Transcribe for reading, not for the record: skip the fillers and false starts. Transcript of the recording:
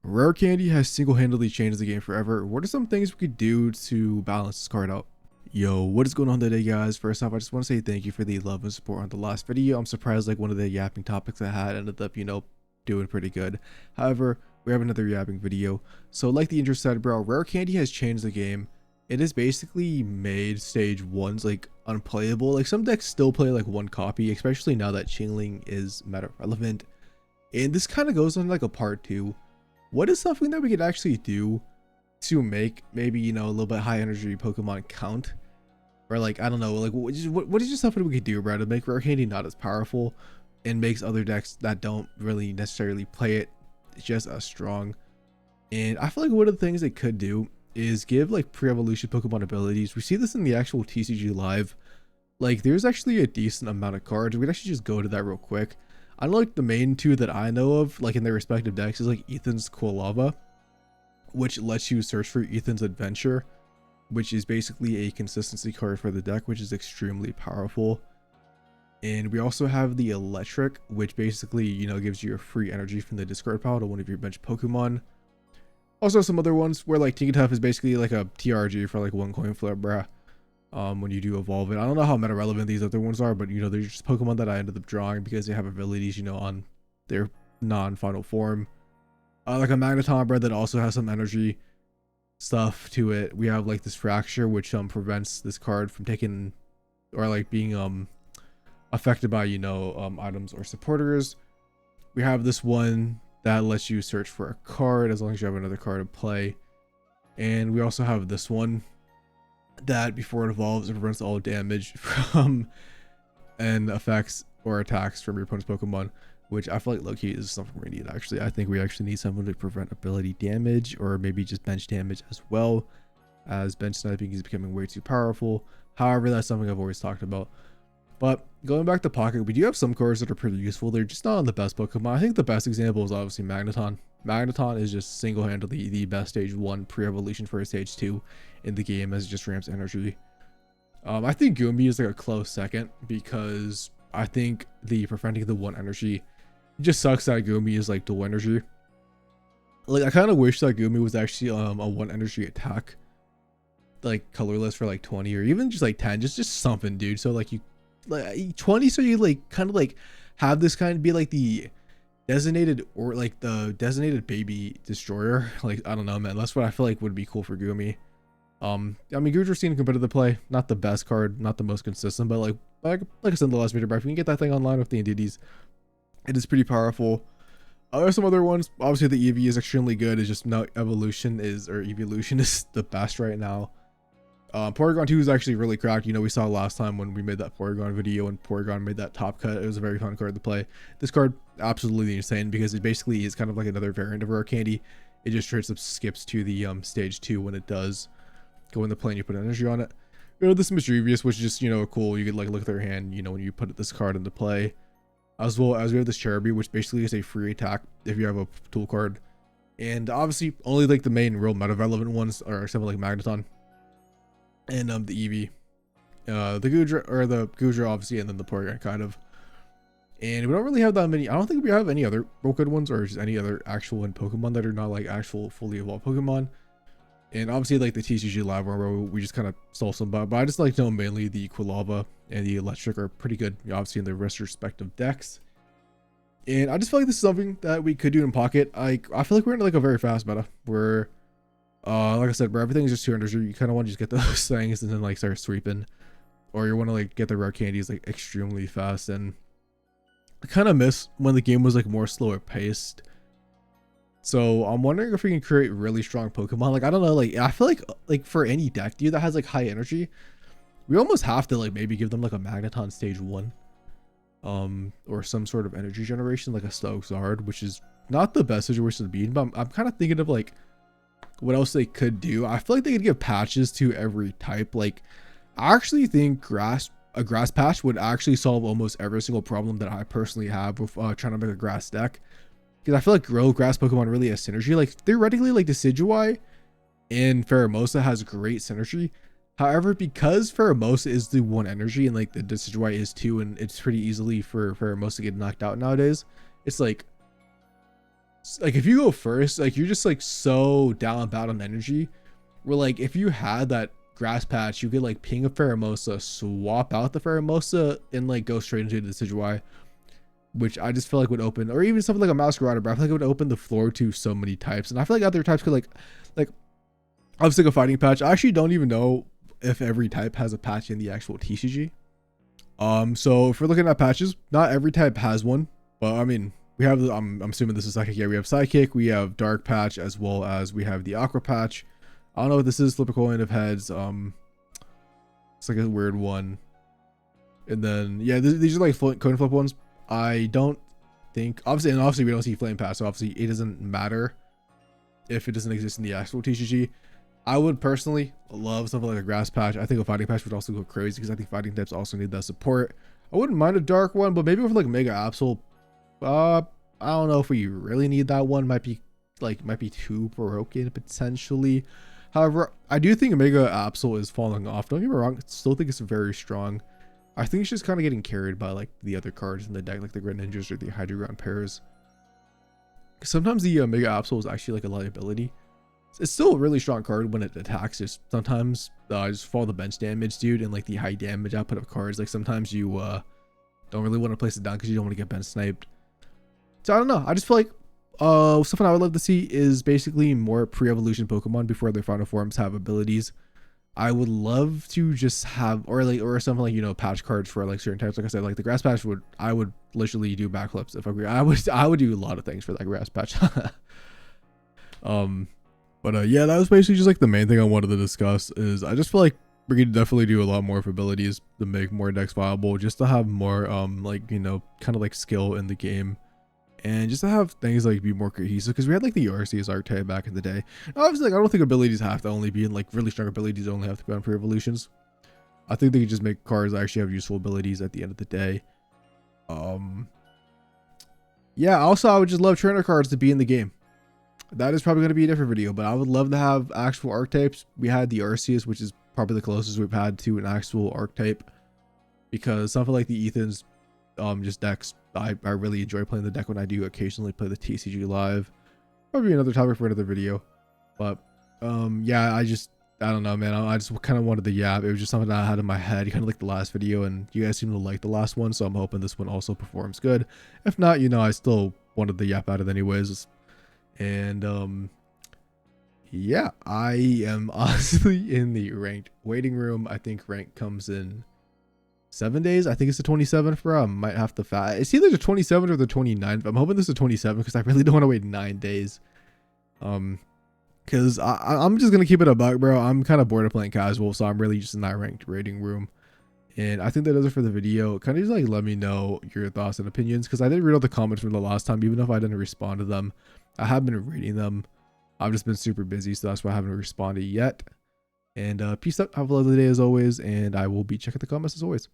Rare Candy has single-handedly changed the game forever. What are some things we could do to balance this card out? Yo, what is going on today, guys? First off, I just want to say thank you for the love and support on the last video. I'm surprised like one of the yapping topics I had ended up, doing pretty good. However, we have another yapping video. So like the intro said, bro, Rare Candy has changed the game. It has basically made stage 1's like unplayable. Like some decks still play like one copy, especially now that Chingling is meta relevant. And this kind of goes on like a part 2. What is something that we could actually do to make maybe, a little bit high energy Pokemon count? Or like, I don't know, like what is just something we could do, bro, to make Rare Candy not as powerful and makes other decks that don't really necessarily play it just as strong? And I feel like one of the things they could do is give like pre-evolution Pokemon abilities. We see this in the actual TCG Live. Like there's actually a decent amount of cards. We could actually just go to that real quick. I know like the main two that I know of, like in their respective decks, is like Ethan's Quilava, which lets you search for Ethan's Adventure, which is basically a consistency card for the deck, which is extremely powerful. And we also have the Electric, which basically, gives you a free energy from the discard pile to one of your bench Pokemon. Also some other ones where like Tinkertuff is basically like a TRG for like one coin flip, bruh. When you do evolve it. I don't know how meta relevant these other ones are, but they're just Pokemon that I ended up drawing because they have abilities, on their non-final form. Like a Magneton, bro, that also has some energy stuff to it. We have like this Fracture, which prevents this card from taking or like being affected by items or supporters. We have this one that lets you search for a card as long as you have another card in play. And we also have this one that before it evolves, it prevents all damage from and effects or attacks from your opponent's Pokemon, which I feel like low-key is something we need. Actually, I think we actually need someone to prevent ability damage or maybe just bench damage as well, as bench sniping is becoming way too powerful. However, that's something I've always talked about. But going back to Pocket, we do have some cards that are pretty useful. They're just not on the best Pokemon. I think the best example is obviously Magneton. Magneton is just single-handedly the best stage 1 pre-evolution for a stage 2 in the game, as it just ramps energy. I think Goomy is like a close second because I think the preventing the 1 energy, it just sucks that Goomy is like dual energy. Like I kind of wish that Goomy was actually a 1 energy attack, like colorless for like 20 or even just like 10, just something, dude. So like you like 20, so you like kind of like have this kind of be like the designated or like the designated baby destroyer. Like I don't know, man, that's what I feel like would be cool for Goomy. I mean, Goodra seen competitive play, not the best card, not the most consistent, but like I said in the last video, if you can get that thing online with the entities, it is pretty powerful. There's some other ones. Obviously the EV is extremely good. It's just now evolution is the best right now. Porygon 2 is actually really cracked. We saw last time when we made that Porygon video and Porygon made that top cut. It was a very fun card to play. This card absolutely insane because it basically is kind of like another variant of Rare Candy. It just straight up skips to the stage 2 when it does go in the play and you put energy on it. This Mischievous, which is just cool. You could like look at their hand, when you put this card into play. As well as we have this Cherubi, which basically is a free attack if you have a tool card. And obviously only like the main real meta relevant ones are something like Magneton and the Eevee, the Goodra obviously, and then the Porygon kind of. And we don't really have that many. I don't think we have any other real good ones or just any other actual Pokemon that are not like actual fully evolved Pokemon. And obviously like the TCG Live where we just kind of stole some, but I just like mainly the Quilava and the Electric are pretty good, obviously in their respective decks. And I just feel like this is something that we could do in Pocket. I feel like we're in like a very fast meta where like I said, bro, everything is just 200. You kind of want to just get those things and then like start sweeping, or you want to like get the rare candies like extremely fast. And I kind of miss when the game was like more slower paced. So I'm wondering if we can create really strong Pokemon. Like I don't know, like I feel like for any deck, dude, that has like high energy, we almost have to like maybe give them like a Magneton stage 1, or some sort of energy generation like a Stouzard, which is not the best situation to be in. But I'm kind of thinking of like what else they could do. I feel like they could give patches to every type. Like I actually think a grass patch would actually solve almost every single problem that I personally have with trying to make a grass deck, because I feel like grass Pokemon really has synergy. Like theoretically, like Decidueye and Pheromosa has great synergy. However, because Pheromosa is the 1 energy and like the Decidueye is 2, and it's pretty easily for Pheromosa to get knocked out nowadays, it's like like if you go first, like you're just like so down and bad on energy. Where like if you had that grass patch, you could like ping a Pheromosa, swap out the Pheromosa, and like go straight into the Decidueye, which I just feel like would open, or even something like a Masquerader, but I feel like it would open the floor to so many types. And I feel like other types could like obviously like a fighting patch. I actually don't even know if every type has a patch in the actual TCG. So if we're looking at patches, not every type has one, but I mean, we have, I'm assuming this is Psychic. Yeah, we have Psychic, we have Dark patch, as well as we have the Aqua patch. I don't know what this is. Flip a coin of heads. It's like a weird one. And then yeah, these are like coin flip ones. I don't think, obviously we don't see Flame patch, so obviously it doesn't matter if it doesn't exist in the actual TCG. I would personally love something like a grass patch. I think a fighting patch would also go crazy because I think fighting types also need that support. I wouldn't mind a dark one, but maybe with like Mega Absol, I don't know if we really need that one. Might be too broken potentially. However, I do think Mega Absol is falling off. Don't get me wrong, I still think it's very strong. I think it's just kind of getting carried by like the other cards in the deck, like the Greninjas or the Hydreigon pairs. Sometimes the Mega Absol is actually like a liability. It's still a really strong card when it attacks. Just sometimes just follow the bench damage, dude, and like the high damage output of cards. Like sometimes you don't really want to place it down because you don't want to get bench sniped. So I don't know. I just feel like something I would love to see is basically more pre-evolution Pokemon before their final forms have abilities. I would love to just have, or something like, you know, patch cards for like certain types. Like I said, like the grass patch I would literally do backflips if I would do a lot of things for that grass patch. But yeah, that was basically just like the main thing I wanted to discuss. Is I just feel like we could definitely do a lot more for abilities to make more decks viable, just to have more like, you know, kind of like skill in the game, and just to have things like be more cohesive, because we had like the Arceus archetype back in the day. Obviously, like I don't think abilities have to only be in like really strong abilities, only have to be on pre-evolutions. I think they could just make cards that actually have useful abilities at the end of the day. Yeah, also I would just love trainer cards to be in the game. That is probably going to be a different video, but I would love to have actual archetypes. We had the Arceus, which is probably the closest we've had to an actual archetype, because something like the Ethan's just decks, I really enjoy playing the deck when I do occasionally play the TCG live. Probably another topic for another video. But yeah, I don't know, man. I just kind of wanted to yap. It was just something that I had in my head, kind of like the last video, and you guys seem to like the last one, so I'm hoping this one also performs good. If not, you know, I still wanted to yap at it anyways. And yeah, I am honestly in the ranked waiting room. I think rank comes in 7 days. I think it's the 27th, bro. I might have to it's either the 27th or the 29th. I'm hoping this is the 27th because I really don't want to wait 9 days. Because I'm just gonna keep it a buck, bro. I'm kind of bored of playing casual, so I'm really just in that ranked rating room. And I think that does it for the video. Kind of just like let me know your thoughts and opinions, because I didn't read all the comments from the last time, even if I didn't respond to them. I have been reading them. I've just been super busy, so that's why I haven't responded yet. And peace out. Have a lovely day as always, and I will be checking the comments as always.